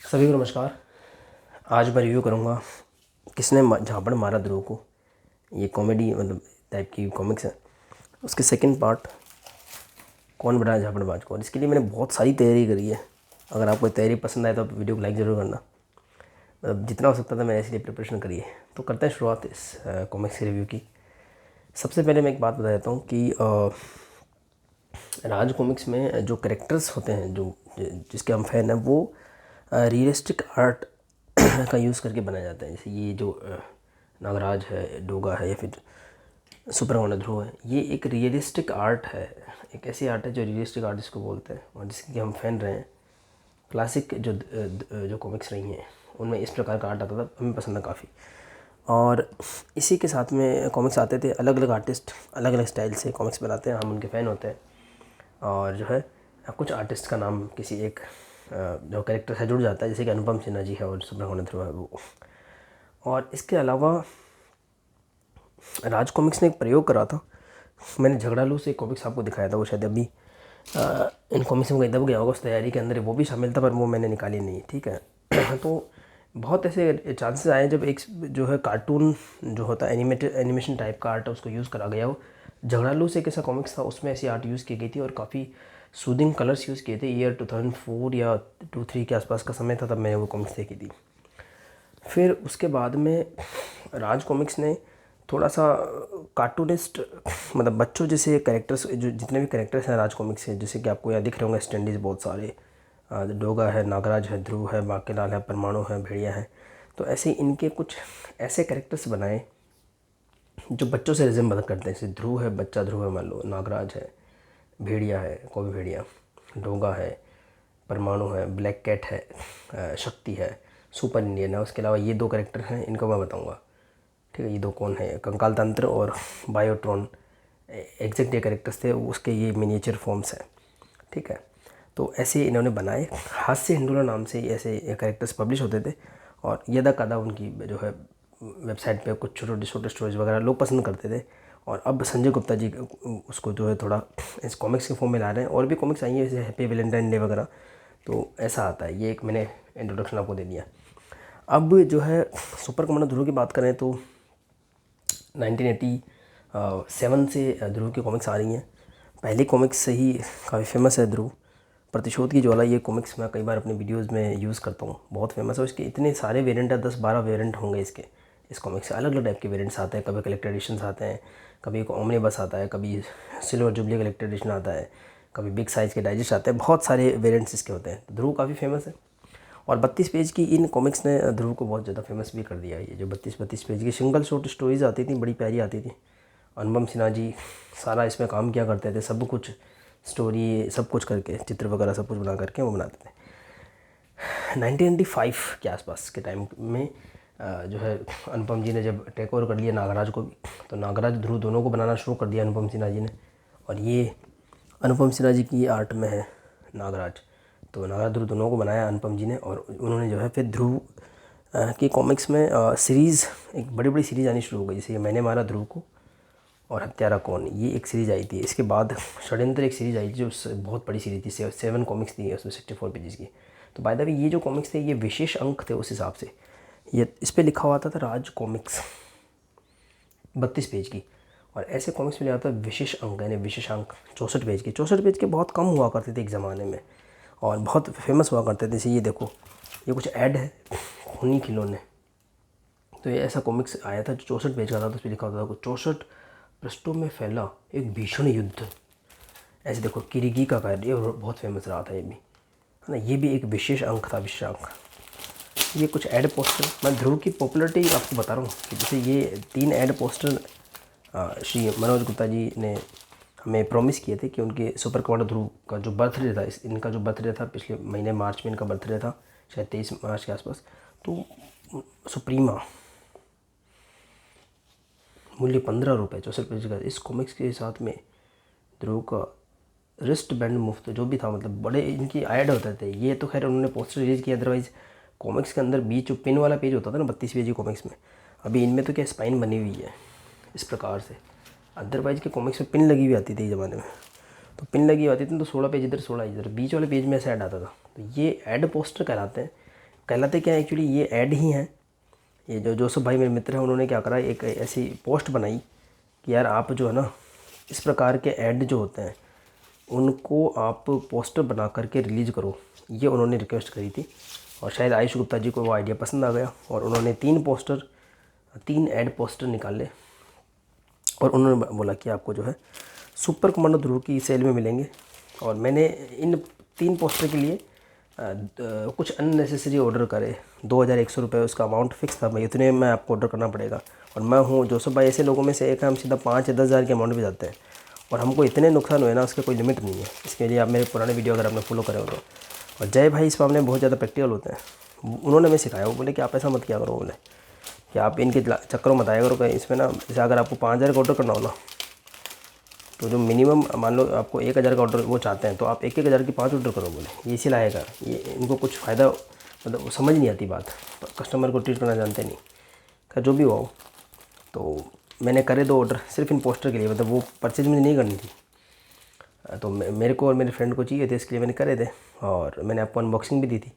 सभी को नमस्कार। आज मैं रिव्यू करूँगा किसने झापड़ मारा ध्रुव को। ये कॉमेडी मतलब टाइप की कॉमिक्स है। उसके सेकंड पार्ट, कौन बनाया झापड़बाज को। और इसके लिए मैंने बहुत सारी तैयारी करी है। अगर आपको तैयारी पसंद आए तो आप वीडियो को लाइक ज़रूर करना। मतलब जितना हो सकता था मैंने इसलिए प्रिपरेशन करी है। तो करते हैं शुरुआत इस कॉमिक्स की रिव्यू की। सबसे पहले मैं एक बात बता देता हूँ कि राज कॉमिक्स में जो करेक्टर्स होते हैं, जो जिसके हम फैन हैं, वो रियलिस्टिक आर्ट का यूज़ करके बनाए जाते हैं। जैसे ये जो नागराज है, डोगा है, या फिर सुब्रमण्य ध्रुव है, ये एक रियलिस्टिक आर्ट है। एक ऐसी आर्ट है जो रियलिस्टिक आर्ट जिसको बोलते हैं और जिसके हम फ़ैन रहे हैं। क्लासिक जो कॉमिक्स रही हैं उनमें इस प्रकार का आर्ट आता था, हमें पसंद है काफ़ी। और इसी के साथ में कॉमिक्स आते थे, अलग अलग आर्टिस्ट अलग अलग स्टाइल से कॉमिक्स बनाते हैं, हम उनके फ़ैन होते हैं। और जो है कुछ आर्टिस्ट का नाम किसी एक जो कैरेक्टर से जुड़ जाता है, जैसे कि अनुपम सिन्हा जी है और सुब्रमण्य ध्रुव है वो। और इसके अलावा राज कॉमिक्स ने एक प्रयोग करा था। मैंने झगड़ालू से एक कॉमिक्स आपको दिखाया था, वो शायद अभी इन कॉमिक्स में कहीं दब गया होगा उस तैयारी के अंदर, वो भी शामिल था पर वो मैंने निकाली नहीं। ठीक है। तो बहुत ऐसे चांसेस आए जब एक जो है कार्टून जो होता है एनिमेशन टाइप का आर्ट है उसको यूज़ करा गया हो। झगड़ालू से एक ऐसा कॉमिक्स था, उसमें ऐसी आर्ट यूज़ की गई थी और काफ़ी सूदिंग कलर्स यूज़ किए थे। ईयर 2004 या 2003 के आसपास का समय था, तब मैंने वो कॉमिक्स देखी थी। फिर उसके बाद में राज कॉमिक्स ने थोड़ा सा कार्टूनिस्ट, मतलब बच्चों जैसे कैरेक्टर्स, जो जितने भी कैरेक्टर्स हैं राज कॉमिक्स से, जैसे कि आपको यहाँ दिख रहे होंगे स्टैंडीज बहुत सारे, डोगा है, नागराज है, ध्रुव है, बांकेलाल है, परमाणु है, भेड़िया है। तो ऐसे इनके कुछ ऐसे कैरेक्टर्स बनाए जो बच्चों से रिजेंबल करते हैं। जैसे ध्रुव है, बच्चा ध्रुव है मान लो, नागराज है, भेड़िया है, कोई भेड़िया, डोगा है, परमाणु है, ब्लैक कैट है, शक्ति है, सुपर इंडियन है। उसके अलावा ये दो कैरेक्टर हैं, इनको मैं बताऊंगा। ठीक है, ये दो कौन है, कंकाल तंत्र और बायोट्रॉन, एग्जैक्ट ये कैरेक्टर्स थे, उसके ये मिनिएचर फॉर्म्स हैं। ठीक है। तो ऐसे इन्होंने बनाए, हास्य हिंडोला नाम से ऐसे कैरेक्टर्स पब्लिश होते थे। और यदा कदा उनकी जो है वेबसाइट पे कुछ छोटे छोटे स्टोरीज वगैरह लोग पसंद करते थे। और अब संजय गुप्ता जी उसको जो है थोड़ा इस कॉमिक्स के फॉर्म में ला रहे हैं। और भी कॉमिक्स आई हैं जैसे हैप्पी वैलेंटाइन डे वगैरह। तो ऐसा आता है, ये एक मैंने इंट्रोडक्शन आपको दे दिया। अब जो है सुपर कमांडो ध्रुव की बात करें तो 1987 से ध्रुव की कॉमिक्स आ रही हैं। पहली कॉमिक्स से ही काफ़ी फेमस है ध्रुव। प्रतिशोध की ज्वाला, ये कॉमिक्स मैं कई बार अपने वीडियोस में यूज़ करता हूँ, बहुत फेमस है। इसके इतने सारे वेरिएंट है, 10-12 वेरिएंट होंगे इसके। इस कॉमिक्स से अलग अलग टाइप के वेरिएंट्स आते हैं, कभी कलेक्टेड एडिशंस आते हैं, कभी एक ओमनीबस आता है, कभी सिल्वर जुबली कलेक्टेड एडिशन आता है, कभी बिग साइज़ के डाइजेस्ट आते हैं। बहुत सारे वेरिएंट्स इसके होते हैं। तो ध्रुव काफ़ी फेमस है। और 32 पेज की इन कॉमिक्स ने ध्रुव को बहुत ज़्यादा फेमस भी कर दिया है। ये जो 32 पेज की सिंगल शॉर्ट स्टोरीज आती थी, बड़ी प्यारी आती थी। अनुपम सिन्हा जी सारा इसमें काम किया करते थे, सब कुछ स्टोरी सब कुछ करके, चित्र वगैरह सब कुछ बना करके वो बनाते थे। 1995 के आसपास के टाइम में जो है अनुपम जी ने जब टेक ओवर कर लिया नागराज को भी, तो नागराज ध्रुव दोनों को बनाना शुरू कर दिया अनुपम सिन्हा जी ने। और ये अनुपम सिन्हा जी की आर्ट में है नागराज। तो नागराज ध्रुव दोनों को बनाया अनुपम जी ने। और उन्होंने जो है फिर ध्रुव की कॉमिक्स में सीरीज़, एक बड़ी बड़ी सीरीज़ आनी शुरू हो गई। जैसे ये मैंने मारा ध्रुव को और हत्यारा कौन, ये एक सीरीज़ आई थी। इसके बाद षड्यंत्र एक सीरीज़ आई थी जो बहुत बड़ी सीरीज़ थी, 7 कॉमिक्स थी उसमें, 64 पेजेस की। तो बाय द वे ये जो कॉमिक्स थे ये विशेष अंक थे उस हिसाब से। ये इस पर लिखा हुआ था राज कॉमिक्स 32 पेज की। और ऐसे कॉमिक्स में आता है विशेष अंक, यानी विशेषांक 64 पेज के। 64 पेज के बहुत कम हुआ करते थे एक ज़माने में और बहुत फेमस हुआ करते थे। जैसे ये देखो, ये कुछ ऐड है खूनी खिलौने। तो ये ऐसा कॉमिक्स आया था जो 64 पेज का था। तो उस पर लिखा होता था 64 पृष्ठों में फैला एक भीषण युद्ध। ऐसे देखो, किरीगी का कार्य, ये बहुत फेमस रहा था ये भी, है ना। ये भी एक विशेष अंक था, विशेष अंक। ये कुछ ऐड पोस्टर, मैं ध्रुव की पॉपुलरिटी आपको बता रहा हूँ कि जैसे ये 3 ऐड पोस्टर श्री मनोज गुप्ता जी ने हमें प्रॉमिस किए थे कि उनके सुपर कमांडो ध्रुव का जो बर्थडे था, इनका जो बर्थडे था पिछले महीने मार्च में, इनका बर्थडे था शायद 23 मार्च के आसपास। तो सुप्रीमा मूल्य 15 रुपये 64 पेज का, इस कॉमिक्स के साथ में ध्रुव का रिस्ट बैंड मुफ्त जो भी था, मतलब बड़े इनकी ऐड होते थे। ये तो खैर उन्होंने पोस्टर रिलीज़ किया, अदरवाइज़ कॉमिक्स के अंदर बीच जो पिन वाला पेज होता था ना 32 पेज की कॉमिक्स में, अभी इनमें तो क्या स्पाइन बनी हुई है इस प्रकार से। अदरवाइज़ के कॉमिक्स में पिन लगी हुई आती थी ज़माने में। तो पिन लगी हुई आती थी तो 16 पेज इधर 16 इधर, बीच वाले पेज में ऐसा ऐड आता था। तो ये ऐड पोस्टर कहलाते हैं। कहलाते क्या है एक्चुअली, ये ऐड ही हैं। ये जो जोसेफ भाई मेरे मित्र हैं, उन्होंने क्या करा, एक ऐसी पोस्ट बनाई कि यार आप जो है ना, इस प्रकार के ऐड जो होते हैं उनको आप पोस्टर बना करके रिलीज़ करो, ये उन्होंने रिक्वेस्ट करी थी। और शायद आयुष गुप्ता जी को वो आइडिया पसंद आ गया और उन्होंने 3 ऐड पोस्टर निकाले और उन्होंने बोला कि आपको जो है सुपर कमांडो ध्रुव की सेल में मिलेंगे। और मैंने इन 3 पोस्टर के लिए कुछ अननेसेसरी ऑर्डर करे। 2100 रुपये उसका अमाउंट फिक्स था, भाई इतने में आपको ऑर्डर करना पड़ेगा। और मैं हूँ जोसेफ भाई ऐसे लोगों में से एक है, हम सीधा 5 या 10 हज़ार के अमाउंट भी जाते हैं और हमको इतने नुकसान हुए ना, उसका कोई लिमिट नहीं है। इसके लिए आप मेरे पुराने वीडियो अगर आपने फॉलो करे हो तो। और जय भाई इस मामले में बहुत ज़्यादा प्रैक्टिकल होते हैं, उन्होंने हमें सिखाया। वो बोले कि आप ऐसा मत किया करो, बोले कि आप इनके चक्करों में आया करो। इसमें ना जैसे अगर आपको 5000 का ऑर्डर करना हो ना, तो जो मिनिमम मान लो आपको 1000 का ऑर्डर वो चाहते हैं, तो आप 1-1 हज़ार की 5 ऑर्डर करो, बोले ये इसी लाएगा। ये इनको कुछ फ़ायदा मतलब वो समझ नहीं आती बात, कस्टमर को ट्रीट करना जानते नहीं। खैर जो भी हुआ हो, तो मैंने करे 2 ऑर्डर सिर्फ इन पोस्टर के लिए, मतलब वो परचेज मुझे नहीं करनी थी। तो मेरे को और मेरे फ्रेंड को चाहिए थे, इसके लिए मैंने करे थे और मैंने आपको अनबॉक्सिंग भी दी थी।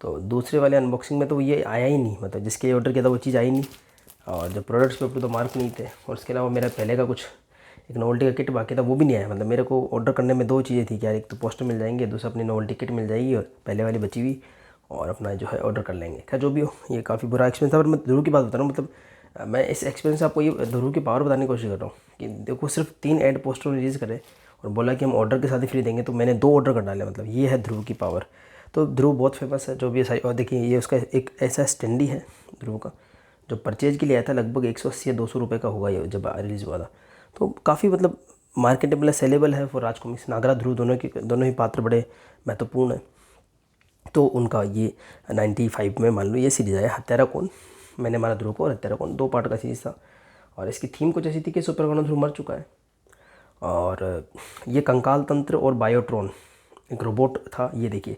तो दूसरे वाले अनबॉक्सिंग में तो ये आया ही नहीं, मतलब जिसके ऑर्डर किया था वो चीज़ आई नहीं। और जो प्रोडक्ट्स पे ऊपर तो मार्क नहीं थे। और उसके अलावा मेरा पहले का कुछ एक नोवेल्टी का किट बाकी था, वो भी नहीं आया। मतलब मेरे को ऑर्डर करने में 2 चीज़ें थी कि यार, एक तो पोस्टर मिल जाएंगे, दूसरा अपनी नोवेल्टी किट मिल जाएगी और पहले वाली बची हुई, और अपना जो है ऑर्डर कर लेंगे। खैर जो भी हो, ये काफ़ी बुरा एक्सपीरियंस था। पर मैं ध्रुव की बात बता रहा हूँ, मतलब मैं इस एक्सपीरियंस से आपको ये ध्रुव की पावर बताने की कोशिश कर रहा हूँ कि देखो सिर्फ 3 ऐड पोस्टर रिलीज़ करे और बोला कि हम ऑर्डर के साथ ही फ्री देंगे, तो मैंने 2 ऑर्डर कर डाले। मतलब ये है ध्रुव की पावर। तो ध्रुव बहुत फेमस है जो भी है। और देखिए ये उसका एक ऐसा स्टैंडी है ध्रुव का, जो परचेज के लिए आया था लगभग 180 या 200 रुपये का होगा ये जब रिलीज़ हुआ था। तो काफ़ी मतलब मार्केटेबल है, सेलेबल है फॉर राज कॉमिक्स। नागरा ध्रुव दोनों ही पात्र बड़े महत्वपूर्ण हैं। तो उनका ये 95 में मान लो ये सीरीज़ आया, हत्यारा कौन, मैंने मारा ध्रुव को और हत्यारा कौन, 2 पार्ट का सीरीज़ था। और इसकी थीम कुछ ऐसी थी कि सुपर कमांडो ध्रुव मर चुका है और ये कंकाल तंत्र और बायोट्रॉन एक रोबोट था, ये देखिए।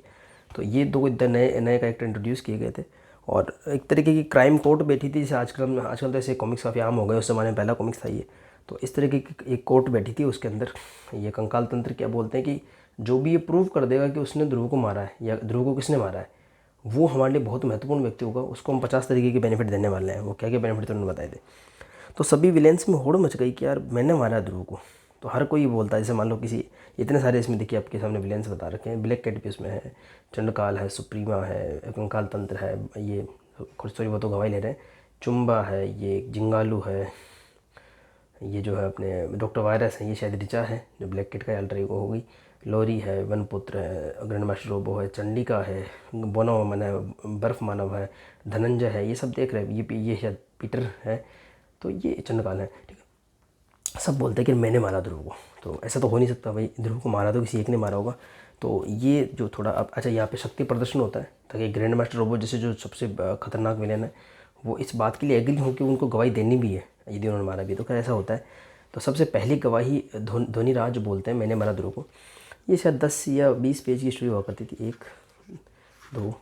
तो ये 2 नए नए कैरेक्टर इंट्रोड्यूस किए गए थे और एक तरीके की क्राइम कोर्ट बैठी थी। जैसे आजकल तो ऐसे कॉमिक्स काफ़ी आम हो गए, उस ज़माने में पहला कॉमिक्स था ये। तो इस तरीके की एक कोर्ट बैठी थी, उसके अंदर ये कंकाल तंत्र क्या बोलते हैं कि जो भी ये प्रूव कर देगा कि उसने ध्रुव को मारा है या ध्रुव को किसने मारा है, वो हमारे लिए बहुत महत्वपूर्ण व्यक्ति होगा। उसको हम 50 तरीके के बेनिफिट देने वाले हैं। वो क्या क्या बेनिफिट तो उन्होंने बताए थे। तो सभी विलेंस में होड़ मच गई कि यार मैंने मारा ध्रुव को। तो हर कोई बोलता है, जैसे मान लो किसी, इतने सारे इसमें देखिए आपके सामने विलेंस बता रखे हैं। ब्लैक कैट भी उसमें है, चंडकाल है, सुप्रीमा है, कंकाल तंत्र है, ये कुछ थोड़ी बहुत तो गवाही ले रहे हैं, चुम्बा है, ये जिंगालू है, ये जो है अपने डॉक्टर वायरस है, ये शायद ऋचा है जो ब्लैक किट का अल्टर ईगो हो गई, लोरी है, वनपुत्र है, ग्रैंड मास्टर रोबो है, चंडिका है, बोनो मन है, बर्फ मानव है, धनंजय है, ये सब देख रहे हैं। ये शायद पीटर है, तो ये चंडकाल है, ठीक है। सब बोलते हैं कि मैंने मारा ध्रुव को, तो ऐसा तो हो नहीं सकता भाई, ध्रुव को मारा तो किसी एक ने मारा होगा। तो ये जो थोड़ा अब अच्छा यहाँ पे शक्ति प्रदर्शन होता है ताकि ग्रैंड मास्टर रोबो जैसे जो सबसे खतरनाक विलेन है, वो इस बात के लिए एग्री हो कि उनको गवाही देनी भी है यदि उन्होंने मारा भी। तो खैर ऐसा होता है। तो सबसे पहली गवाही ध्वनि राज बोलते हैं, मैंने मारा ध्रुव को। ये शायद 10 या 20 पेज की स्टोरी हुआ करती थी। 1 2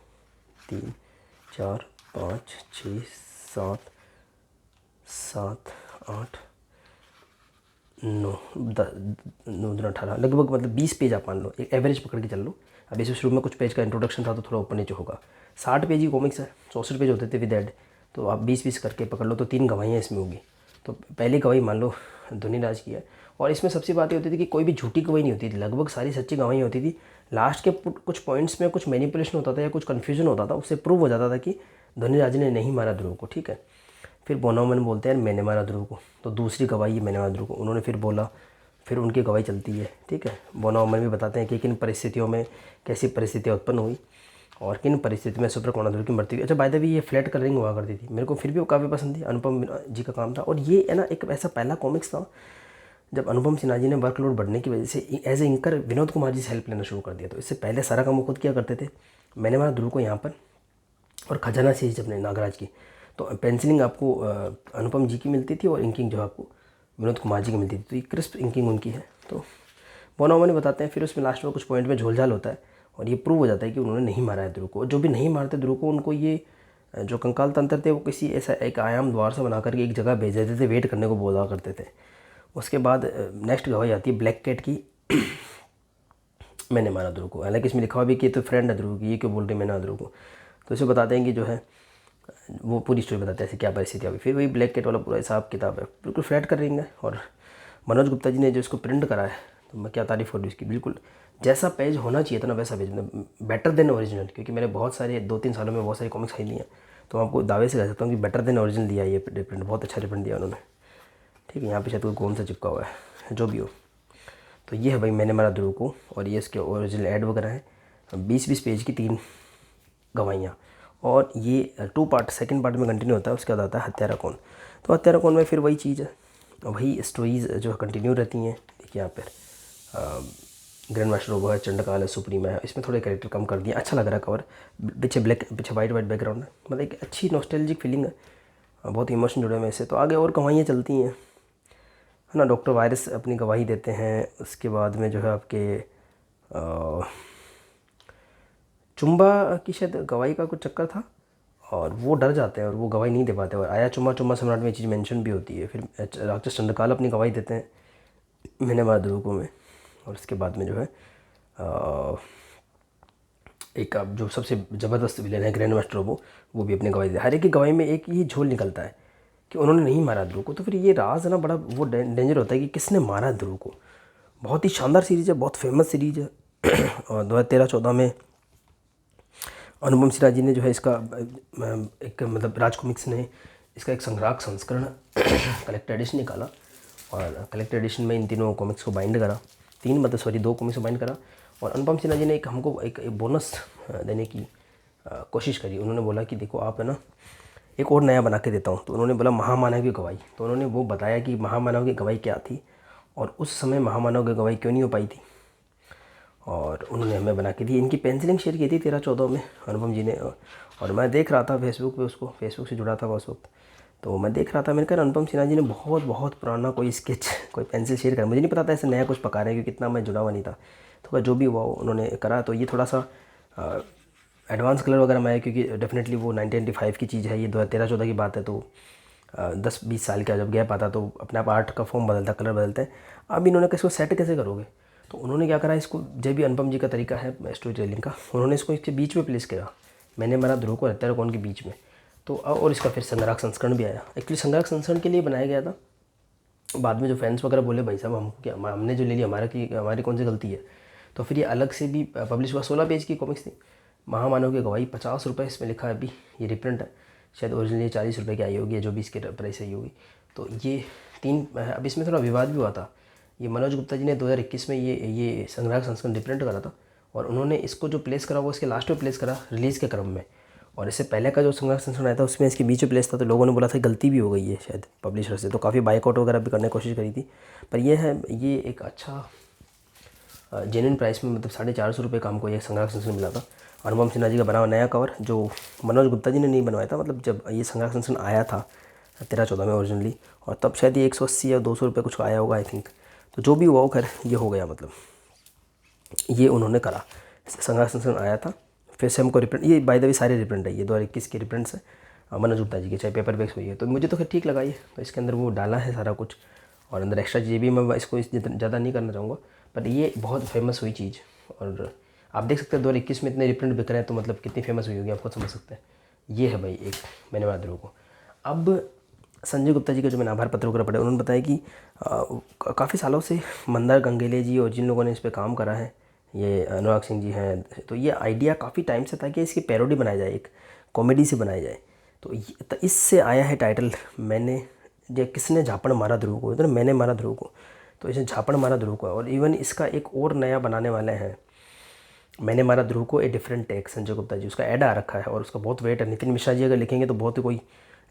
3 4 5 6 7 7 8 9 18 लगभग, मतलब 20 पेज आप मान लो, एक एवरेज पकड़ के चल लो। अब इस शुरू में कुछ पेज का इंट्रोडक्शन था तो थोड़ा ऊपर नीचे होगा। 60 पेज की कॉमिक्स है, 64 पेज होते थे विद एड, तो आप 20-20 करके पकड़ लो, तो 3 गवाहियाँ इसमें होगी। तो पहली गवाही मान लो ध्वनि राज की है। और इसमें सबसे बात ये होती थी कि कोई भी झूठी गवाही नहीं होती थी, लगभग सारी सच्ची गवाही होती थी। लास्ट के कुछ पॉइंट्स में कुछ मैनिपुलेशन होता था या कुछ कन्फ्यूजन होता था, उससे प्रूव हो जाता था कि ध्वनि राज ने नहीं मारा ध्रुव को, ठीक है। फिर बोनामन बोलते हैं मैंने मारा ध्रुव को, तो दूसरी गवाही मैंने मारा ध्रुव को, उन्होंने फिर बोला, फिर उनकी गवाही चलती है, ठीक है। बोनामन भी बताते हैं कि किन परिस्थितियों में कैसी परिस्थितियाँ उत्पन्न हुई और किन परिस्थिति में सुपर कमांडो ध्रुव की मृत्यु। अच्छा बाय द वे, ये फ्लैट कलरिंग हुआ करती थी, मेरे को फिर भी वो काफ़ी पसंद थी, अनुपम जी का काम था। और ये है ना एक ऐसा पहला कॉमिक्स था जब अनुपम सिन्हा जी ने वर्कलोड बढ़ने की वजह से एज ए इंकर विनोद कुमार जी से हेल्प लेना शुरू कर दिया। तो इससे पहले सारा काम वो खुद किया करते थे। मैंने मारा ध्रुव को यहाँ पर, और खजाना सीरीज अपने नागराज की, तो पेंसिलिंग आपको अनुपम जी की मिलती थी और इंकिंग जो आपको विनोद कुमार जी की मिलती थी। तो ये क्रिस्प इंकिंग उनकी है। तो बोनामन बताते हैं, फिर उसमें लास्ट में कुछ पॉइंट में झोलझाल होता है और ये प्रूव हो जाता है कि उन्होंने नहीं मारा है ध्रुव को। जो भी नहीं मारते ध्रुव को, उनको ये जो कंकाल तंत्र थे वो किसी ऐसा एक आयाम द्वार से बना करके एक जगह भेज देते थे, वेट करने को बोला करते थे। उसके बाद नेक्स्ट गवाही आती है ब्लैक कैट की, मैंने मारा ध्रुव को। हालांकि इसमें लिखा हुआ भी कि तो फ्रेंड है ध्रुव की, ये क्यों बोल रही मैंने ध्रुव को। तो इसे बताते हैं कि जो है वो पूरी स्टोरी बताते हैं ऐसे क्या परिस्थिति अभी। फिर वही ब्लैक कैट वाला पूरा हिसाब किताब है, बिल्कुल फ्लैट कर रही है। और मनोज गुप्ता जी ने जो इसको प्रिंट करा है, तो मैं क्या तारीफ़ करूँ इसकी, बिल्कुल जैसा पेज होना चाहिए था ना वैसा पेज, मतलब बेटर देन ओरिजिनल। क्योंकि मैंने बहुत सारे 2-3 सालों में बहुत सारी कॉमिक्स खरीदी हैं, तो मैं आपको दावे से कह सकता हूँ कि बेटर देन ओरिजिनल दिया ये रिप्रिंट, बहुत अच्छा रिप्रिंट दिया उन्होंने। ठीक है, यहाँ पे शायद कोई गोंद सा चिपका हुआ है, जो भी हो। तो ये है भाई मैंने मारा ध्रुव को, और ये इसके ओरिजिनल ऐड वगैरह है, 20-20 पेज की 3 गवाहियाँ। और ये 2 पार्ट, सेकंड पार्ट में कंटिन्यू होता है, उसके बाद आता है हत्यारा कौन। तो हत्यारा कौन में फिर वही चीज़ है, वही स्टोरीज जो कंटिन्यू रहती हैं। देखिए यहाँ पर ग्रैंड मास्टर रोबो है, चंडकाल है, सुप्रीम है। इसमें थोड़े कैरेक्टर कम कर दिए, अच्छा लग रहा है कवर, पीछे ब्लैक, पीछे वाइट बैकग्राउंड है, मतलब एक अच्छी नॉस्टैल्जिक फीलिंग है, बहुत इमोशन जुड़े हुए इससे। तो आगे और गवाहियाँ चलती हैं, है ना। डॉक्टर वायरस अपनी गवाही देते हैं, उसके बाद में जो है आपके चुम्बा की शायद गवाही का कुछ चक्कर था, और वो डर जाते हैं और वो गवाही नहीं दे पाते। और आया चुम्बा, चुम्बा सम्राट में ये चीज़ मेंशन भी होती है। फिर राक्षस चंद्रकाल अपनी गवाही देते हैं मैंने बहादुर में। और उसके बाद में जो है एक अब जो सबसे ज़बरदस्त विलेन है ग्रैंड मास्टर रोबो, वो भी अपनी गवाही दे। हर एक की गवाही में एक ही झोल निकलता है कि उन्होंने नहीं मारा ध्रुव को। तो फिर ये राज है ना, बड़ा वो डेंजर होता है कि किसने मारा ध्रुव को। बहुत ही शानदार सीरीज़ है, बहुत फेमस सीरीज़ है। और 2013-14 में अनुपम सिन्हा जी ने जो है इसका एक मतलब राज कॉमिक्स ने इसका एक संग्राहक संस्करण कलेक्टर एडिशन निकाला, और कलेक्टर एडिशन में इन तीनों कॉमिक्स को बाइंड करा, 2 कॉमिक्स को बाइंड करा। और अनुपम सिन्हा जी ने एक हमको एक बोनस देने की कोशिश करी। उन्होंने बोला कि देखो आप है ना, एक और नया बना के देता हूँ। तो उन्होंने बोला महामानव की गवाही। तो उन्होंने वो बताया कि महामानव की गवाही क्या थी, और उस समय महामानव की गवाही क्यों नहीं हो पाई थी, और उन्होंने हमें बना के दी। इनकी पेंसिलिंग शेयर की थी 13-14 में अनुपम जी ने। और मैं देख रहा था फेसबुक पे, उसको फेसबुक से जुड़ा था उस वक्त, तो मैं देख रहा था, मैंने कहा अनुपम सिन्हा जी ने बहुत बहुत पुराना कोई स्केच, कोई पेंसिल शेयर करा। मुझे नहीं पता था ऐसे नया कुछ पका रहे हैं, क्योंकि इतना मैं जुड़ा हुआ नहीं था। तो जो भी हुआ उन्होंने करा। तो ये थोड़ा सा एडवांस कलर वगैरह में है, क्योंकि डेफिनेटली वो 1995 की चीज़ है, ये 2013-14 की बात है। तो 10-20 साल का जब गैप आता तो अपने आप आर्ट का फॉर्म बदलता, कलर बदलते हैं। अब इन्होंने किसको सेट कैसे करोगे, तो उन्होंने क्या करा, इसको जब भी अनुपम जी का तरीका है स्टोरी टेलिंग का, उन्होंने इसको इसके बीच में प्लेस किया। मैंने मारा ध्रुव को हत्यारा कौन के बीच में। तो और इसका फिर संग्राहक संस्करण भी आया। एक्चुअली संग्राहक संस्करण के लिए बनाया गया था। बाद में जो फैंस वगैरह बोले भाई साहब हमको क्या, हमने जो ले लिया हमारी कौन सी गलती है। तो फिर ये अलग से भी पब्लिश हुआ। 16 पेज की कॉमिक्स थी। महामानव की गवाही 50 रुपये इसमें लिखा है। अभी ये रिप्रिंट है, शायद ओरिजिनली 40 रुपये की आई होगी, जो भी इसके प्राइस आई होगी। तो ये 3 अब इसमें थोड़ा विवाद भी हुआ था। ये मनोज गुप्ता जी ने 2021 में ये संग्राहक संस्करण रिप्रिंट करा था, और उन्होंने इसको जो प्लेस करा वो इसके लास्ट में प्लेस करा रिलीज़ के क्रम में। और इससे पहले का जो संग्राहक संस्करण आया था उसमें इसके बीच में प्लेस था। तो लोगों ने बोला था गलती भी हो गई है शायद पब्लिशर से, तो काफ़ी बाइकआउट वगैरह भी करने की कोशिश करी थी। पर ये एक अच्छा जेन्युइन प्राइस में, मतलब 450 रुपये का हमको ये संग्राहक संस्करण मिला था। अनुपम सिन्हा जी का बना हुआ नया कवर, जो मनोज गुप्ता जी ने नहीं बनवाया था। मतलब जब ये संग्राहक संस्करण आया था 13-14 में ओरिजिनली, और तब शायद ये 180 या 200 रुपये कुछ आया होगा आई थिंक। तो जो भी हुआ वो खैर ये हो गया, मतलब ये उन्होंने करा। संग्राहक संस्करण आया था, फिर से हमको रिप्रिंट, ये बाय द वे सारे रिप्रिंट है, ये 2021 के रिप्रिंट्स है मनोज गुप्ता जी के, चाहे पेपर बैग्स हुई है। तो मुझे तो खैर ठीक लगा ये। तो इसके अंदर वो डाला है सारा कुछ, और अंदर एक्स्ट्रा चीज़ें भी, मैं इसको ज़्यादा नहीं करना चाहूँगा। पर ये बहुत फेमस हुई चीज़, और आप देख सकते हैं 2021 में इतने रिप्रिंट बिक रहे हैं, तो मतलब कितनी फेमस हुई होगी आप खुद समझ सकते हैं। ये है भाई एक मैंने बहादुर को। अब संजय गुप्ता जी का जो मैंने आभार पत्र वगैरह पढ़ा, उन्होंने बताया कि काफ़ी सालों से मंदार गंगेले जी और जिन लोगों ने इस पर काम करा है, ये अनुराग सिंह जी हैं, तो ये आइडिया काफ़ी टाइम से था कि इसकी पैरोडी बनाई जाए, एक कॉमेडी से बनाई जाए। तो इससे आया है टाइटल मैंने, जो किसने झापड़ मारा ध्रुव को, तो मैंने मारा ध्रुव को। तो इसे झापड़ मारा ध्रुव को। और इवन इसका एक और नया बनाने वाले हैं, मैंने मारा ध्रुव को a different take, Sanjay Gupta ji, उसका ऐड आ रखा है, और उसका बहुत वेट है। नितिन मिश्रा जी अगर लिखेंगे तो बहुत ही कोई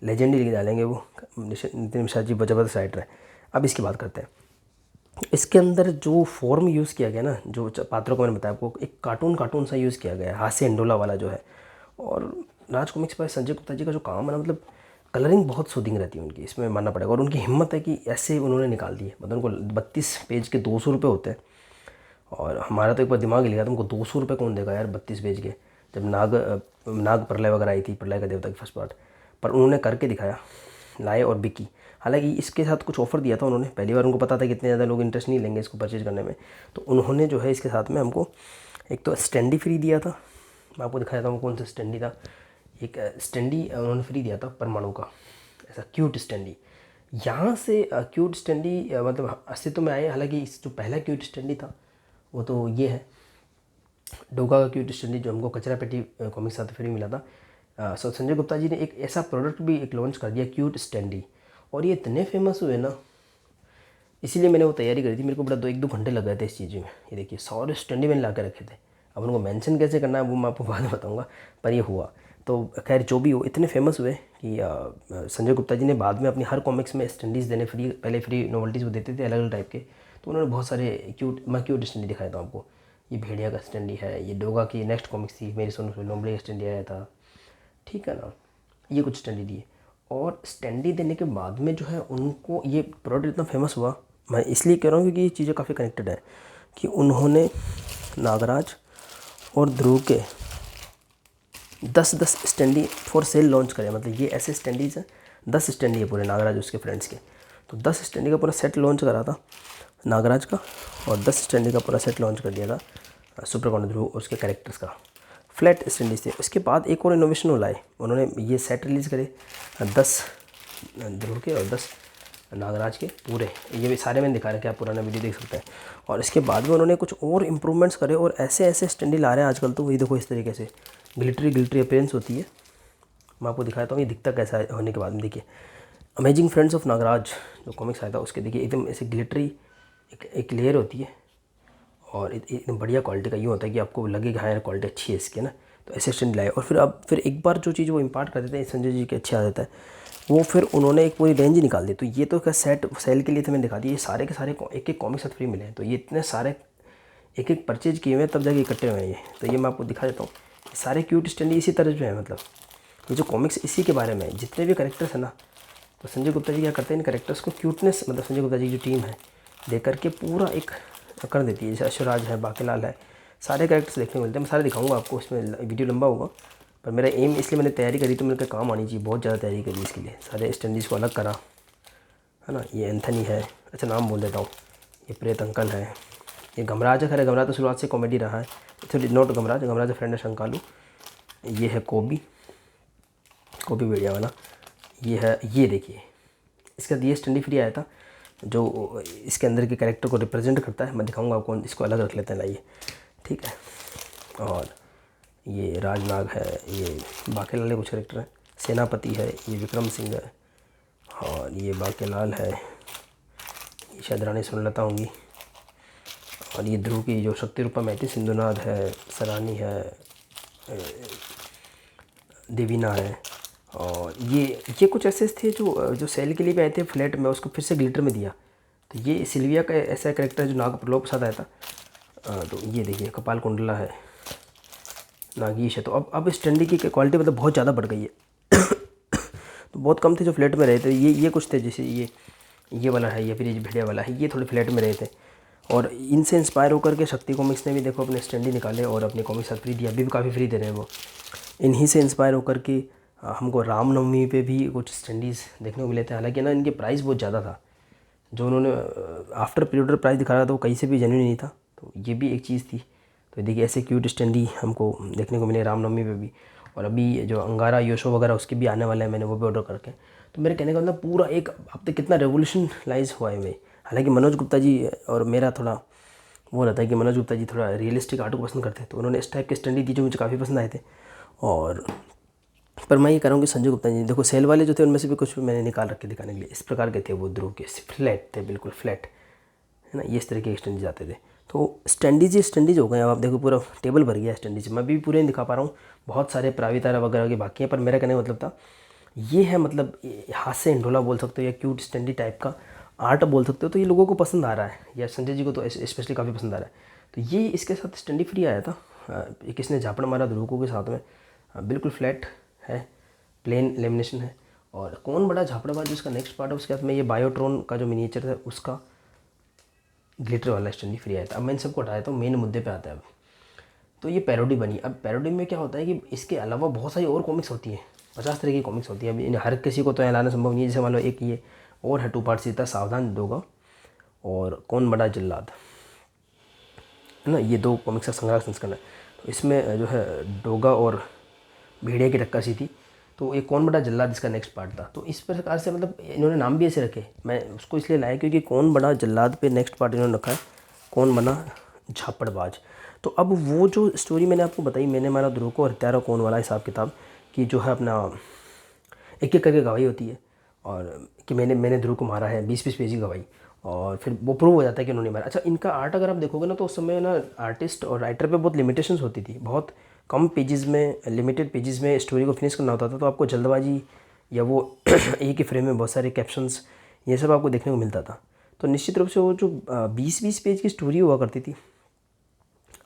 लेजेंड ही लिख डालेंगे वो। नितिन मिश्रा जी ज़बरदस्त राइटर है। अब इसकी बात करते हैं। इसके अंदर जो फॉर्म यूज़ किया गया ना, जो पात्रों को मैंने बताया आपको, एक कार्टून सा यूज़ किया गया है, हास्य इंडोला वाला जो है। और राज कॉमिक्स पर संजय गुप्ता जी का जो काम है ना, मतलब कलरिंग बहुत सूदिंग रहती है उनकी, इसमें मानना पड़ेगा। और उनकी हिम्मत है कि ऐसे उन्होंने निकाल दिए, मतलब उनको 32 पेज के 200 रुपये होते हैं। और हमारा तो एक बार दिमाग हिल गया, तुमको 200 रुपये कौन देगा यार 32 पेज के, जब नाग प्रलय वगैरह आई थी, प्रलय का देवता की फर्स्ट पार्ट। पर उन्होंने करके दिखाया, लाए और बिकी। हालांकि इसके साथ कुछ ऑफ़र दिया था उन्होंने, पहली बार उनको पता था कि इतने ज़्यादा लोग इंटरेस्ट नहीं लेंगे इसको परचेज करने में। तो उन्होंने जो है इसके साथ में हमको एक तो स्टैंडी फ्री दिया था, मैं आपको दिखाया था वो कौन सा स्टैंडी था। एक स्टैंडी उन्होंने फ्री दिया था परमाणु का, ऐसा क्यूट स्टैंडी। यहाँ से क्यूट स्टैंडी मतलब अस्तित्व में आए। हालांकि इस जो पहला क्यूट स्टैंडी था वो तो ये है डोगा का क्यूट स्टैंडी, जो हमको कचरा पेटी कॉमिक साथ फ्री मिला था। सो संजय गुप्ता जी ने एक ऐसा प्रोडक्ट भी एक लॉन्च कर दिया क्यूट स्टैंडी, और ये इतने फेमस हुए ना, इसीलिए मैंने वो तैयारी करी थी। मेरे को बड़ा 2 घंटे लग गए थे इस चीज़ में। ये देखिए 100 स्टैंडी मैंने ला के रखे थे। अब उनको मेंशन कैसे करना है वो मैं आपको बाद में बताऊंगा, पर ये हुआ। तो खैर जो भी हो, इतने फेमस हुए कि संजय गुप्ता जी ने बाद में अपनी हर कॉमिक्स में स्टैंडीज़ देने फ्री, पहले फ्री नोवेल्टीज़ वो देते थे अलग अलग टाइप के। तो उन्होंने बहुत सारे क्यूट स्टैंडी दिखाया था आपको। ये भेड़िया का स्टैंडी है, ये डोगा की नेक्स्ट कॉमिक्स थी मेरी सोनू लोमड़ी का स्टैंडी आया था, ठीक है ना। ये कुछ स्टैंडी दिए, और स्टैंडी देने के बाद में जो है उनको ये प्रोडक्ट इतना फेमस हुआ। मैं इसलिए कह रहा हूँ क्योंकि ये चीज़ें काफ़ी कनेक्टेड है कि उन्होंने नागराज और ध्रुव के 10-10 स्टैंडी फॉर सेल लॉन्च करे। मतलब ये ऐसे स्टैंडीज़ हैं, 10 स्टैंडी है पूरे नागराज उसके फ्रेंड्स के। तो 10 स्टैंडी का पूरा सेट लॉन्च करा था नागराज का, और 10 स्टैंडी का पूरा सेट लॉन्च कर दिया था सुपर कॉन्ड ध्रुव और उसके कैरेक्टर्स का। फ्लैट स्टैंडीज थे। उसके बाद एक और इनोवेशन वो लाए, उन्होंने ये सेट रिलीज़ करे 10 ध्रुव के और 10 नागराज के पूरे। ये भी सारे मैंने दिखा रखे, आप पुराना वीडियो देख सकते हैं। और इसके बाद में उन्होंने कुछ और इम्प्रूवमेंट्स करे, और ऐसे ऐसे स्टैंडी ला रहे हैं आजकल। तो वही देखो इस तरीके से ग्लिटरी अपीयरेंस होती है। मैं आपको दिखाता हूँ ये दिखता कैसा है होने के बाद में। देखिए अमेजिंग फ्रेंड्स ऑफ नागराज जो कॉमिक्स आया था उसके, देखिए एकदम ऐसे ग्लिटरी एक लेयर होती है, और एकदम बढ़िया क्वालिटी का। यूँ होता है कि आपको लगेगा हाँ यार क्वालिटी अच्छी है इसकी, ना। तो ऐसे स्टैंड लाए, और फिर एक बार जो चीज़ वो इम्पार्ट कर देते हैं संजय जी के, अच्छी आदत है वो, फिर उन्होंने एक पूरी रेंज निकाल दी। तो ये तो क्या सेट सेल के लिए तो मैंने दिखा दिया। ये सारे के सारे एक एक कॉमिक साथ फ्री मिले हैं। तो ये इतने सारे एक एक परचेज किए हुए हैं तब जाके इकट्ठे हुए हैं ये। तो ये मैं आपको दिखा देता हूँ। सारे क्यूट स्टैंडी इसी तरह जो है, मतलब ये जो कॉमिक्स इसी के बारे में जितने भी करेक्टर्स हैं ना, तो संजय गुप्ता जी क्या करते हैं इन करेक्टर्स को क्यूटनेस, मतलब संजय गुप्ता जी की जो टीम है दे करके पूरा एक कर देती है। जैसे अश्वराज है, बाकीलाल है, सारे कैरेक्टर्स देखने को मिलते हैं। मैं सारे दिखाऊंगा आपको, इसमें वीडियो लंबा होगा, पर मेरा एम इसलिए मैंने तैयारी करी तो मेरे काम आनी चाहिए। बहुत ज़्यादा तैयारी करी इसके लिए, सारे स्टैंडीज़ को अलग करा, है ना। ये एंथनी है, अच्छा नाम बोल देता हूँ, ये प्रेत अंकल है, ये गमराज है। खैर गमराज तो शुरुआत से कॉमेडी रहा है, थोड़ी नोट गमराज फ्रेंड है शंकालू। ये है कोबी भेड़िया वाला। ये है, ये देखिए इसका ये स्टैंडी फ्री आया था जो इसके अंदर के कैरेक्टर को रिप्रेजेंट करता है। मैं दिखाऊंगा आपको, इसको अलग रख लेते हैं लाइए, ठीक है। और ये राजनाग है, ये बाकीलाल के कुछ कैरेक्टर हैं, सेनापति है, ये विक्रम सिंह है, और ये बाकीलाल है, ये शायद रानी सुनलता होंगी, और ये ध्रुव की जो शक्ति रूपा महती सिंधुनाथ है, सरानी है, देवीना है। और ये कुछ ऐसे थे जो सेल के लिए भी आए थे फ्लैट में, उसको फिर से ग्लिटर में दिया। तो ये सिल्विया का ऐसा कैरेक्टर है जो नाग प्रलोभ के साथ आया था। तो ये देखिए कपाल कुंडला है, नागीश है। तो अब स्टैंडी की क्वालिटी मतलब बहुत ज़्यादा बढ़ गई है। तो बहुत कम थे जो फ्लैट में रहे थे। ये कुछ थे, जैसे ये वाला है, ये फिर ये भेड़िया वाला है, ये थोड़े फ्लैट में रहे थे। और इनसे इंस्पायर होकर के शक्ति कॉमिक्स ने भी देखो अपने स्टैंडी निकाले और अपने कॉमिक्स साथ फ्री दिया। अभी भी काफ़ी फ्री दे रहे हैं वो। इन्हीं से इंस्पायर होकर के हमको रामनवमी पे भी कुछ स्टैंडीज़ देखने को मिले थे। हालांकि ना इनके प्राइस बहुत ज़्यादा था, जो उन्होंने आफ्टर पीरियड प्राइस दिखा रहा था वो कहीं से भी जेन्युइन नहीं था। तो ये भी एक चीज़ थी। तो देखिए ऐसे क्यूट स्टैंडी हमको देखने को मिले रामनवमी पे भी। और अभी जो अंगारा योशो वगैरह उसके भी आने वाले हैं, मैंने वो भी ऑर्डर करके। तो मेरे कहने का मतलब पूरा एक अब तक कितना रेवोल्यूशनलाइज हुआ है। हालांकि मनोज गुप्ता जी और मेरा थोड़ा वो रहता है कि मनोज गुप्ता जी थोड़ा रियलिस्टिक आर्ट को पसंद करते हैं, तो उन्होंने इस टाइप के स्टैंडी दी जो मुझे काफ़ी पसंद आए थे। और पर मैं ये कह रहा हूँ कि संजय गुप्ता जी देखो सेल वाले जो थे उनमें से भी कुछ मैंने निकाल रखे दिखाने के लिए। इस प्रकार के थे वो ध्रुव के, फ्लैट थे, बिल्कुल फ्लैट, है ना। ये इस तरीके के स्टैंडीज आते थे। तो स्टैंडीज हो गए। अब आप देखो पूरा टेबल भर गया स्टैंडीज। मैं भी पूरे नहीं दिखा पा रहा हूँ, बहुत सारे प्रावितारा वगैरह के बाकी हैं। पर मेरा कहने का मतलब था ये है, मतलब हाथ से इंडोला बोल सकते हो या क्यूट स्टैंडी टाइप का आर्ट बोल सकते हो। तो ये लोगों को पसंद आ रहा है, या संजय जी को तो स्पेशली काफ़ी पसंद आ रहा है। तो ये इसके साथ स्टैंडी फ्री आया था। एक इसने झापड़ मारा ध्रुवकों के साथ में, बिल्कुल फ्लैट है, प्लेन लेमिनेशन है। और कौन बड़ा झापड़ाबाज जिसका नेक्स्ट पार्ट है उसके साथ में ये बायोट्रॉन का जो मिनिएचर है उसका ग्लिटर वाला स्टैंडी फ्री आया था। अब मैं इन सबको हटाया था, मेन मुद्दे पे आता है अब। तो ये पैरोडी बनी। अब पैरोडी में क्या होता है कि इसके अलावा बहुत सारी और कॉमिक्स होती हैं, 50 तरह की कॉमिक्स होती है। अब इन हर किसी को तो लाना संभव नहीं है। जैसे मान लो एक ये और है 2 पार्ट सीता सावधान डोगा और कौन बड़ा जल्लाद, है ना। ये 2 कॉमिक्स का संग्रह संस्करण है। तो इसमें जो है डोगा और भेड़िया की टक्कर सी थी। तो ये कौन बड़ा जल्लाद इसका नेक्स्ट पार्ट था। तो इस प्रकार से मतलब इन्होंने नाम भी ऐसे रखे, मैं उसको इसलिए लाया क्योंकि कौन बड़ा जल्लाद पे नेक्स्ट पार्ट इन्होंने रखा है कौन बना झापड़बाज। तो अब वो जो स्टोरी मैंने आपको बताई, मैंने मारा ध्रुव को और हत्यारा कौन वाला हिसाब किताब, कि जो है अपना एक एक करके गवाही होती है और कि मैंने ध्रुव को मारा है, 20-20 पेज की गवाही, और फिर वो प्रूव हो जाता है कि उन्होंने मारा। अच्छा, इनका आर्ट अगर आप देखोगे ना तो उस समय ना आर्टिस्ट और राइटर पे बहुत लिमिटेशंस होती थी, बहुत कम पेजेस में, लिमिटेड पेजेस में स्टोरी को फिनिश करना होता था। तो आपको जल्दबाजी या वो एक ही फ्रेम में बहुत सारे कैप्शंस ये सब आपको देखने को मिलता था। तो निश्चित रूप से वो जो 20-20 पेज की स्टोरी हुआ करती थी,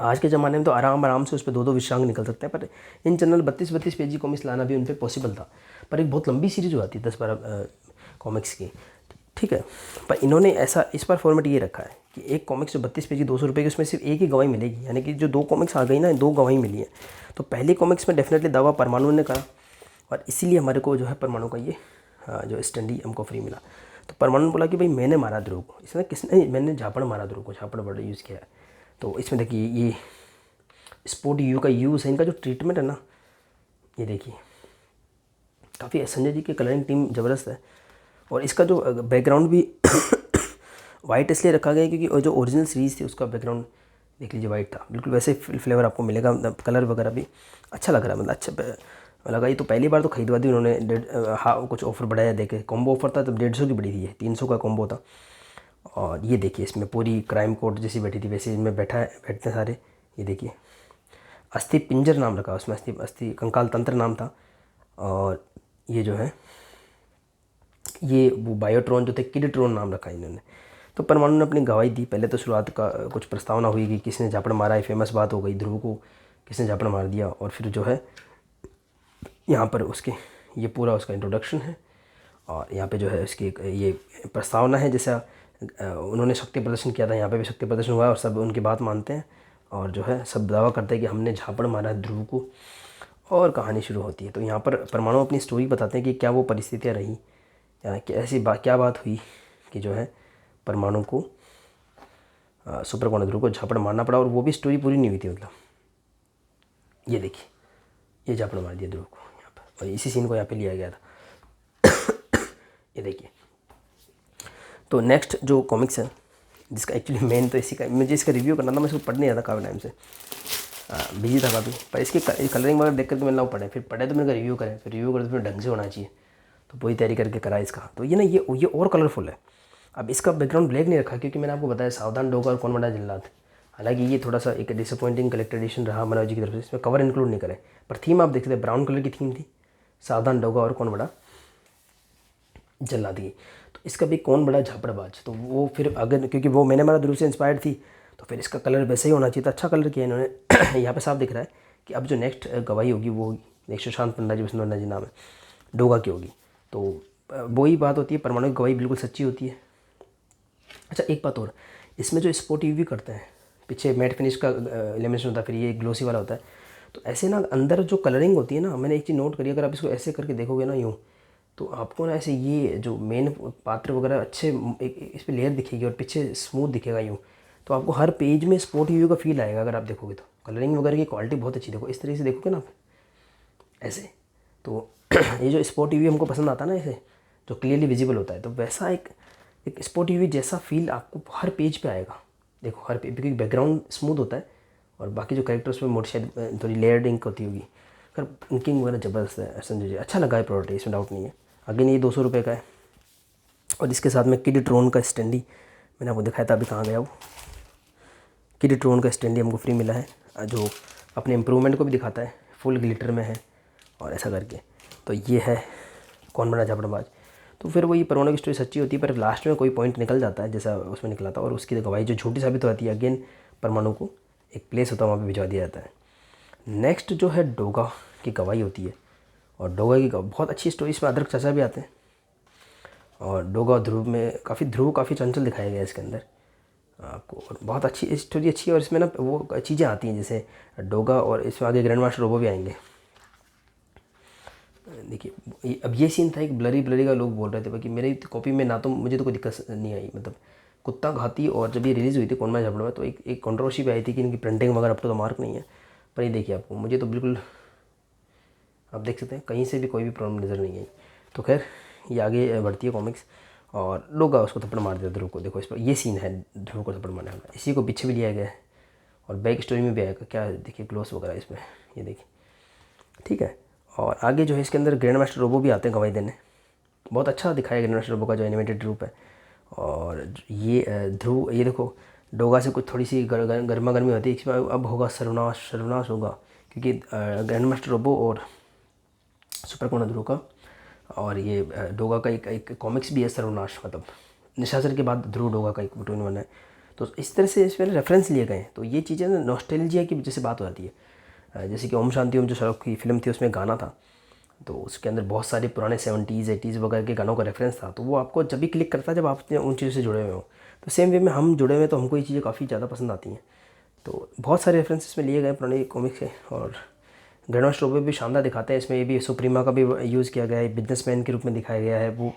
आज के ज़माने में तो आराम आराम से उस पर 2-2 विषयांक निकल सकते हैं, पर इन जनरल 32-32 पेज की कॉमिक्स लाना भी उन पर पॉसिबल था। पर एक बहुत लंबी सीरीज हो जाती है 10-12 कॉमिक्स की, ठीक है। पर इन्होंने ऐसा इस बार फॉर्मेट ये रखा है कि एक कॉमिक्स जो 32 पेज की 200 रुपये की, उसमें सिर्फ एक ही गवाही मिलेगी, यानी कि जो 2 कॉमिक्स आ गई ना, 2 गवाही मिली है। तो पहली कॉमिक्स में डेफिनेटली दावा परमाणु ने करा और इसीलिए हमारे को जो है परमाणु का ये जो स्टैंडी हमको फ्री मिला। तो परमाणु ने बोला कि भाई मैंने मारा ध्रुव को, इसमें किसने, मैंने झापड़ मारा ध्रुव को, झापड़ वर्ड यूज़ किया है। तो इसमें देखिए ये स्पोर्ट यू का यूज़ है, इनका जो ट्रीटमेंट है ना, ये देखिए काफ़ी, संजय जी की कलरिंग टीम ज़बरदस्त है। और इसका जो बैकग्राउंड भी वाइट इसलिए रखा गया है क्योंकि जो ओरिजिनल सीरीज़ थी उसका बैकग्राउंड देख लीजिए वाइट था, बिल्कुल वैसे फ्लेवर आपको मिलेगा, मतलब कलर वगैरह भी अच्छा लग रहा है, मतलब अच्छा लगा। ये तो पहली बार तो खरीदवा दी उन्होंने, हाँ कुछ ऑफर बढ़ाया देखे, कॉम्बो ऑफर था तब 150 की बड़ी थी, ये 300 का कॉम्बो था। और ये देखिए इसमें पूरी क्राइम कोर्ट जैसी बैठी थी वैसे इनमें बैठते सारे, ये देखिए अस्थि पिंजर नाम रखा उसमें, अस्थि अस्थि कंकाल तंत्र नाम था। और ये जो है ये वो बायोट्रॉन जो थे, किडट्रॉन नाम रखा इन्होंने। तो परमाणु ने अपनी गवाही दी। पहले तो शुरुआत का कुछ प्रस्तावना हुई कि किसने झापड़ मारा है, फेमस बात हो गई ध्रुव को किसने झापड़ मार दिया, और फिर जो है यहाँ पर उसके ये पूरा उसका इंट्रोडक्शन है और यहाँ पे जो है इसकी ये प्रस्तावना है, जैसा उन्होंने शक्ति प्रदर्शन किया था, यहाँ पे भी शक्ति प्रदर्शन हुआ है और सब उनकी बात मानते हैं और जो है सब दावा करते हैं कि हमने झापड़ मारा है ध्रुव को, और कहानी शुरू होती है। तो यहाँ पर परमाणु अपनी स्टोरी बताते हैं कि क्या वो परिस्थितियाँ रही या कि ऐसी क्या बात हुई कि जो है परमाणु को सुपर कौन ध्रुव को झापड़ मारना पड़ा, और वो भी स्टोरी पूरी नहीं हुई थी। मतलब ये देखिए ये झापड़ मार दिया ध्रुव को यहाँ पर, और इसी सीन को यहाँ पे लिया गया था। ये देखिए। तो नेक्स्ट जो कॉमिक्स है जिसका एक्चुअली मेन तो इसी का, मुझे इसका रिव्यू करना था, मैं इसको पढ़ने आया था काफ़ी टाइम से, बिजी था काफ़ी, पर इसकी कलरिंग वगैरह देख कर तो मैंने पढ़े, फिर पढ़े तो मैंने रिव्यू करें, फिर रिव्यू करे तो फिर ढंग से होना चाहिए, तो पूरी तैयारी करके करा इसका। तो ये ना ये और कलरफुल है। अब इसका बैकग्राउंड ब्लैक नहीं रखा क्योंकि मैंने आपको बताया सावधान डोगा और कौन बड़ा जल्लाद, हालांकि ये थोड़ा सा एक डिसअपॉइंटिंग कलेक्टर एडिशन रहा मनोज जी की तरफ से, इसमें कवर इंक्लूड नहीं करे, पर थीम आप देख सकते ब्राउन कलर की थीम थी, सावधान डोगा और कौन बड़ा जल्लाद की। तो इसका भी कौन बड़ा झापड़बाज, तो वो फिर अगर क्योंकि वो मैंने हमारा ध्रुव से इंस्पायर्ड थी, तो फिर इसका कलर वैसे ही होना चाहिए था, अच्छा कलर किया इन्होंने। यहाँ पे साफ दिख रहा है कि अब जो नेक्स्ट गवाही होगी वो होगी, नेक्स्ट सुशांत पंडा जी बसंत जी नाम है, डोगा की होगी। तो वही बात होती है, परमाणु की गवाही बिल्कुल सच्ची होती है। अच्छा एक बात और, इसमें जो स्पॉट यूवी करते हैं, पीछे मैट फिनिश का एलिमिनेशन होता है, फिर ये ग्लोसी वाला होता है, तो ऐसे ना अंदर जो कलरिंग होती है ना, मैंने एक चीज़ नोट करी, अगर आप इसको ऐसे करके देखोगे ना यूँ, तो आपको ना ऐसे ये जो मेन पात्र वगैरह अच्छे इस पर लेयर दिखेगी और पीछे स्मूथ दिखेगा यूँ, तो आपको हर पेज में स्पॉट यूवी का फील आएगा अगर आप देखोगे तो। कलरिंग वगैरह की क्वालिटी बहुत अच्छी, देखो इस तरीके से देखोगे ना आप ऐसे, तो ये जो स्पॉट यूवी हमको पसंद आता है ना ऐसे जो क्लियरली विजिबल होता है, तो वैसा एक स्पॉट यूवी जैसा फील आपको हर पेज पे आएगा। देखो हर पेज, क्योंकि बैकग्राउंड स्मूथ होता है और बाकी जो कैरेक्टर्स में मोटी शायद थोड़ी लेयर्ड इंक होती होगी, पर इंकिंग वगैरह ज़बरदस्त है। संजय जी अच्छा लगा है प्रोडक्ट, इसमें डाउट नहीं है। अगेन ये 200 रुपये का है और इसके साथ में किडट्रॉन का स्टैंडी मैंने आपको दिखाया था, अभी कहाँ गया वो, किडट्रॉन का स्टैंडी हमको फ्री मिला है, जो अपने इम्प्रूवमेंट को भी दिखाता है, फुल ग्लिटर में है और ऐसा करके। तो ये है कौन बना झापड़बाज। तो फिर वही परमाणु की स्टोरी सच्ची होती है, पर लास्ट में कोई पॉइंट निकल जाता है जैसा उसमें निकला था, और उसकी गवाही जो झूठी साबित हो जाती है, अगेन परमाणु को एक प्लेस होता है वहाँ पे भिजवा दिया जाता है। नेक्स्ट जो है डोगा की गवाही होती है, और डोगा की बहुत अच्छी स्टोरी, इसमें अदरक चाचा भी आते हैं, और डोगा और ध्रुव में ध्रुव काफ़ी चंचल दिखाया गया है इसके अंदर आपको, और बहुत अच्छी स्टोरी अच्छी है। और इसमें ना वो चीज़ें आती हैं जैसे डोगा, और इसमें आगे ग्रैंड मास्टर रोबो भी आएंगे। देखिए अब ये सीन था एक ब्लरी का, लोग बोल रहे थे कि मेरी कॉपी में ना तो मुझे तो कोई दिक्कत नहीं आई, मतलब कुत्ता घाती, और जब ये रिलीज़ हुई थी कौन बना झापड़ में तो एक कंट्रोवर्सी भी आई थी कि इनकी प्रिंटिंग वगैरह अब तो मार्क नहीं है, पर ये देखिए आपको मुझे तो बिल्कुल आप देख सकते हैं कहीं से भी कोई भी प्रॉब्लम नज़र नहीं आई। तो खैर ये आगे बढ़ती है कॉमिक्स और डोगा उसको थप्पड़ मार दिया ध्रुव को। देखो इस पर ये सीन है ध्रुव को थप्पड़ मारने वाला, इसी को पीछे भी लिया गया है और बैक स्टोरी में भी आएगा। क्या देखिए क्लोज वगैरह इसमें, ये देखिए ठीक है। और आगे जो है इसके अंदर ग्रैंड मास्टर रोबो भी आते हैं गवाही देने। बहुत अच्छा दिखाया ग्रैंड मास्टर रोबो का जो एनिमेटेड रूप है। और ये ध्रुव, ये देखो डोगा से कुछ थोड़ी सी गर्मा गर्मी होती है इसमें। अब होगा सर्वनाश, सर्वनाश होगा क्योंकि ग्रैंड मास्टर रोबो और सुपर कोना ध्रुव का और ये डोगा का एक कॉमिक्स भी है सर्वनाश, मतलब निशाचर के बाद ध्रुव डोगा का एक टून बना है। तो इस तरह से इसमें रेफरेंस लिए गए हैं। तो ये चीज़ें ना नॉस्टैल्जिया की जैसे बात हो जाती है। जैसे कि ओम शांति ओम जो शाहरुख की फिल्म थी उसमें गाना था, तो उसके अंदर बहुत सारे पुराने 70s 80s वगैरह के गानों का रेफरेंस था। तो वो आपको जब भी क्लिक करता है जब आप उन चीज़ों से जुड़े हुए हो। तो सेम वे में हम जुड़े हुए तो हमको ये चीज़ें काफ़ी ज़्यादा पसंद आती हैं। तो बहुत सारे रेफरेंसेस में लिए गए पुराने कॉमिक्स के। और ग्रैंड मास्टर रोबो भी शानदार दिखाते हैं इसमें। ये भी सुप्रीमा का भी यूज़ किया गया है, बिजनेसमैन के रूप में दिखाया गया है, वो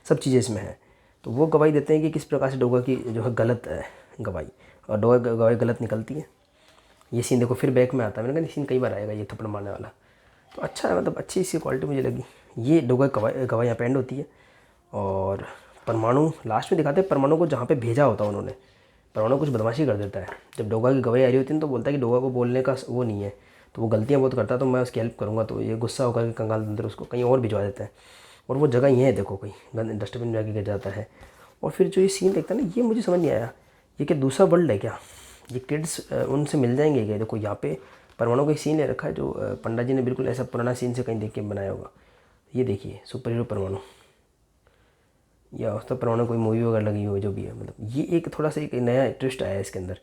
सब चीज़ें इसमें हैं। तो वो गवाही देते हैं कि किस प्रकार से डोगा की जो है गलत है गवाही, और डोगा गवाही गलत निकलती है। ये सीन देखो फिर बैक में आता है, मैंने कहा सीन कई बार आएगा ये थप्पड़ मारने वाला। तो अच्छा है, मतलब अच्छी इसकी क्वालिटी मुझे लगी। ये डोगा गवाही यहाँ पे एंड होती है। और परमाणु लास्ट में दिखाते हैं परमाणु को जहाँ पे भेजा होता है उन्होंने। परमाणु कुछ बदमाशी कर देता है, जब डोगा की गवाही आ रही होती है तो बोलता है कि डोगा को बोलने का वो नहीं है, तो वो गलतियाँ बहुत करता है, तो मैं उसकी हेल्प करूँगा। तो ये गुस्सा होकर के कंगाल तंत्र उसको कहीं और भिजवा देता है। और वो जगह ये है देखो, कहीं डस्टबिन में जाके गिर जाता है। और फिर जो ये सीन देखता है ना, ये मुझे समझ नहीं आया, ये क्या दूसरा वर्ल्ड है क्या? ये किड्स उनसे मिल जाएंगे क्या? देखो यहाँ पे परमाणु का एक सीन ले रखा है जो पंडा जी ने बिल्कुल ऐसा पुराना सीन से कहीं देख के बनाया होगा। ये देखिए सुपर हीरो परमाणु, या उस तक परमाणु कोई मूवी वगैरह लगी हो जो भी है, मतलब ये एक थोड़ा सा एक नया ट्विस्ट आया है इसके अंदर।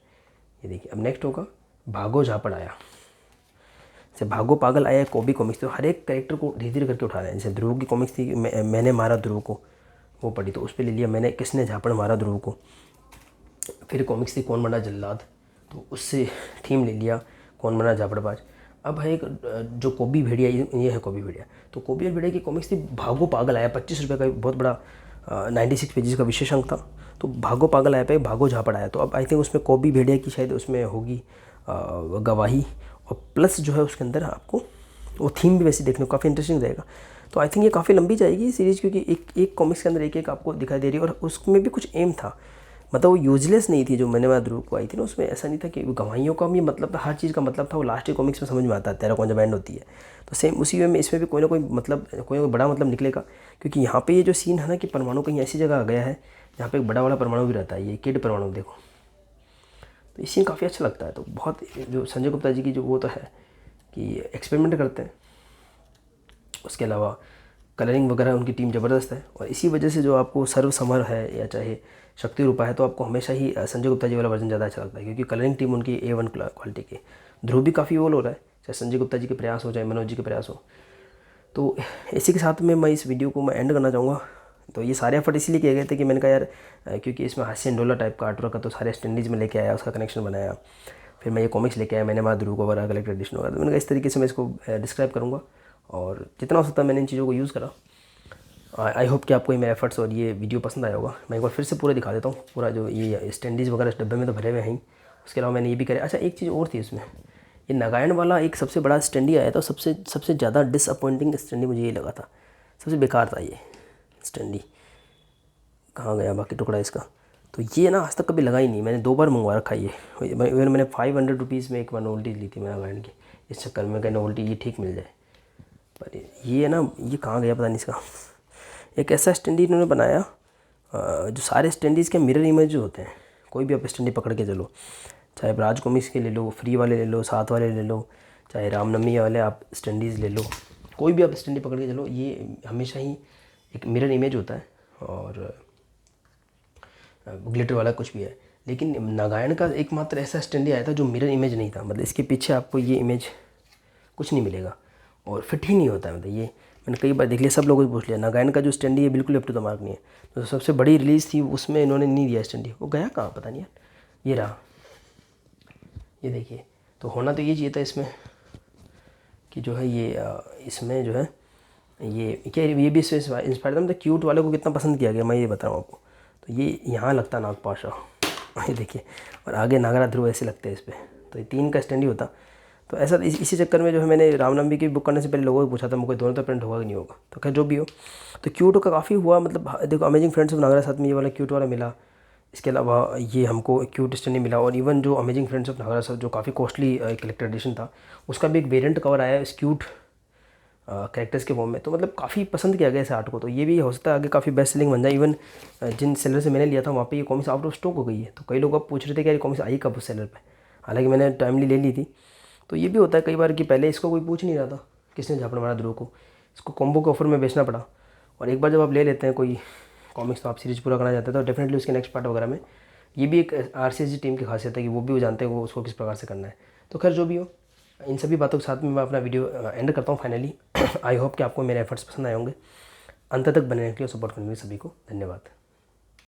ये देखिए अब नेक्स्ट होगा भागो झापड़ आया। जैसे भागो पागल आया कोबी कॉमिक्स, तो हर एक कैरेक्टर को धीरे धीरे करके उठा रहे हैं। जैसे ध्रुव की कॉमिक्स थी मैंने मारा ध्रुव को, वो पढ़ी तो उस पर ले लिया मैंने किसने झापड़ मारा ध्रुव को। फिर कॉमिक्स थी कौन बना जल्लाद, तो उससे थीम ले लिया कौन बना झापड़बाज। अब है एक जो कोबी भेड़िया, ये है कोबी भेड़िया। तो कोबी और भेड़िया की कॉमिक्स थी भागो पागल आया, 25 रुपये का बहुत बड़ा 96 पेजेस का विशेष अंक था। तो भागो पागल आया पे भागो झापड़ आया। तो अब आई थिंक उसमें कोबी भेड़िया की शायद उसमें होगी गवाही, और प्लस जो है उसके अंदर आपको वो थीम भी वैसे देखने को काफ़ी इंटरेस्टिंग रहेगा। तो आई थिंक ये काफ़ी लंबी जाएगी सीरीज़, क्योंकि एक कॉमिक्स के अंदर एक आपको दिखाई दे रही है। और उसमें भी कुछ एम था, मतलब वो यूजलेस नहीं थी जो मैंने वाला ध्रुव को आई थी ना, उसमें ऐसा नहीं था कि गवाहियों का भी मतलब था, हर चीज़ का मतलब था। वो लास्ट के कॉमिक्स में समझ में आता है, तेरा कौन जब एंड होती है। तो सेम उसी वे में इसमें भी कोई ना कोई मतलब, कोई ना कोई बड़ा मतलब निकलेगा। क्योंकि यहाँ पे ये जो सीन है ना कि परमाणु कहीं ऐसी जगह आ गया है जहाँ पे एक बड़ा वाला परमाणु भी रहता है, ये किड परमाणु देखो। तो ये सीन काफ़ी अच्छा लगता है। तो बहुत जो संजय गुप्ता जी की जो वो तो है कि एक्सपेरिमेंट करते हैं, उसके अलावा कलरिंग वगैरह उनकी टीम ज़बरदस्त है। और इसी वजह से जो आपको सर्व समर है या चाहे शक्ति रूपा है, तो आपको हमेशा ही संजय गुप्ता जी वाला वर्जन ज़्यादा अच्छा लगता है, क्योंकि कलरिंग टीम उनकी A1 क्वालिटी की। ध्रुव भी काफ़ी ओल हो रहा है, चाहे संजय गुप्ता जी के प्रयास हो चाहे मनोज जी के प्रयास हो। तो इसी के साथ में मैं इस वीडियो को मैं एंड करना चाहूँगा। तो ये सारे एफर्ट इसलिए किए गए थे कि मैंने कहा यार क्योंकि इसमें हास्य डोला टाइप का आर्टवर्क का, तो सारे स्टैंडीज में लेके आया, उसका कनेक्शन बनाया। फिर मैं ये कॉमिक्स लेके आया, मैंने ध्रुव को वगैरह कलेक्टेड एडिशन वगैरह। तो मैंने कहा इस तरीके से मैं इसको डिस्क्राइब करूँगा, और जितना हो सकता है मैंने इन चीज़ों को यूज़ करा। आई होप कि आपको ये मेरे एफर्ट्स और ये वीडियो पसंद आया होगा। मैं एक बार फिर से पूरा दिखा देता हूँ, पूरा जो ये स्टैंडीज़ वगैरह इस डब्बे में तो भरे हुए हैं ही। उसके अलावा मैंने ये भी करा। अच्छा एक चीज़ और थी इसमें, ये नागायण वाला एक सबसे बड़ा स्टैंडी आया था, सबसे ज़्यादा डिसअपॉइंटिंग स्टैंडी मुझे ये लगा था, सबसे बेकार था ये स्टैंडी। कहाँ गया बाकी टुकड़ा इसका? तो ये ना आज तक कभी लगा ही नहीं, मैंने 2 बार मंगवा रखा ये। मैंने 500 रुपीज़ में एक बार नोवेल्टी ली थी मैं नागायण की, इस चक्कर में कहीं नोवेल्टी ये ठीक मिल जाए। पर ये ना ये कहाँ गया पता नहीं इसका। एक ऐसा स्टैंडी इन्होंने बनाया जो सारे स्टैंडीज़ के मिरर इमेज होते हैं। कोई भी आप स्टैंडी पकड़ के चलो, चाहे राज कॉमिक्स के ले लो, फ्री वाले ले लो, साथ वाले ले लो, चाहे रामनवमी वाले आप स्टैंडीज़ ले लो, कोई भी आप स्टैंडी पकड़ के चलो, ये हमेशा ही एक मिरर इमेज होता है। और ग्लिटर वाला कुछ भी है, लेकिन नागायण का एकमात्र ऐसा स्टैंडी आया था जो मिरर इमेज नहीं था। मतलब इसके पीछे आपको ये इमेज कुछ नहीं मिलेगा और फिट ही नहीं होता है। मतलब ये मैंने कई बार देख लिया, सब लोगों से पूछ लिया, नागायण का जो स्टैंडी है बिल्कुल अप टू द मार्क नहीं है। तो सबसे बड़ी रिलीज़ थी उसमें इन्होंने नहीं दिया स्टैंडी, वो गया कहाँ पता नहीं यार। ये रहा, ये देखिए। तो होना तो ये चाहिए था इसमें कि जो है ये इसमें जो है ये क्या ये भी इससे इंस्पायर था। मतलब क्यूट वाले को कितना पसंद किया गया मैं ये बताऊँ आपको। तो ये यहाँ लगता नागपाशा, ये देखिए। और आगे नागरा ध्रुव ऐसे लगते हैं इस पर। तो ये 3 का स्टैंडी होता तो ऐसा इसी चक्कर में जो है मैंने रामनवमी की बुक करने से पहले लोगों को पूछा था मुझे दोनों तो प्रिंट होगा कि नहीं होगा। तो खैर जो भी हो, तो क्यूट का काफ़ी हुआ, मतलब देखो अमेजिंग फ्रेंड्स ऑफ नागरा साथ में ये वाला क्यूट वाला मिला, इसके अलावा ये हमको क्यूट स्टैंडी मिला, और इवन जो अमेजिंग फ्रेंड्स ऑफ नागरा साहब जो काफ़ी कॉस्टली कलेक्टर एडिशन था उसका भी एक वेरिएंट कवर आया इस क्यूट कैरेक्टर्स के फॉर्म में। तो मतलब काफ़ी पसंद किया गया इस आर्ट को, तो ये भी हो सकता है आगे काफ़ी बेस्ट सेलिंग बन जाए। इवन जिन सेलर से मैंने लिया था वहाँ पे ये कॉमिक्स आउट ऑफ स्टॉक हो गई है, तो कई लोग अब पूछ रहे थे कि यार कॉमिक्स आई कब उस सेलर पे, हालांकि मैंने टाइमली ले ली थी। तो ये भी होता है कई बार कि पहले इसको कोई पूछ नहीं रहा था, किसने झापड़ मारा ध्रुव को, इसको कॉम्बो के ऑफर में बेचना पड़ा। और एक बार जब आप ले लेते हैं कोई कॉमिक्स तो आप सीरीज पूरा करना चाहते हैं तो डेफिनेटली उसके नेक्स्ट पार्ट वगैरह में ये भी एक आरसीएसजी टीम की खासियत है कि वो भी वो जानते हैं वो उसको किस प्रकार से करना है। तो खैर जो भी हो, इन सभी बातों के साथ में मैं अपना वीडियो एंड करता हूँ फाइनली। आई होप कि आपको मेरे एफर्ट्स पसंद आए होंगे। अंत तक बने रहने के लिए सपोर्ट करने के लिए सभी को धन्यवाद।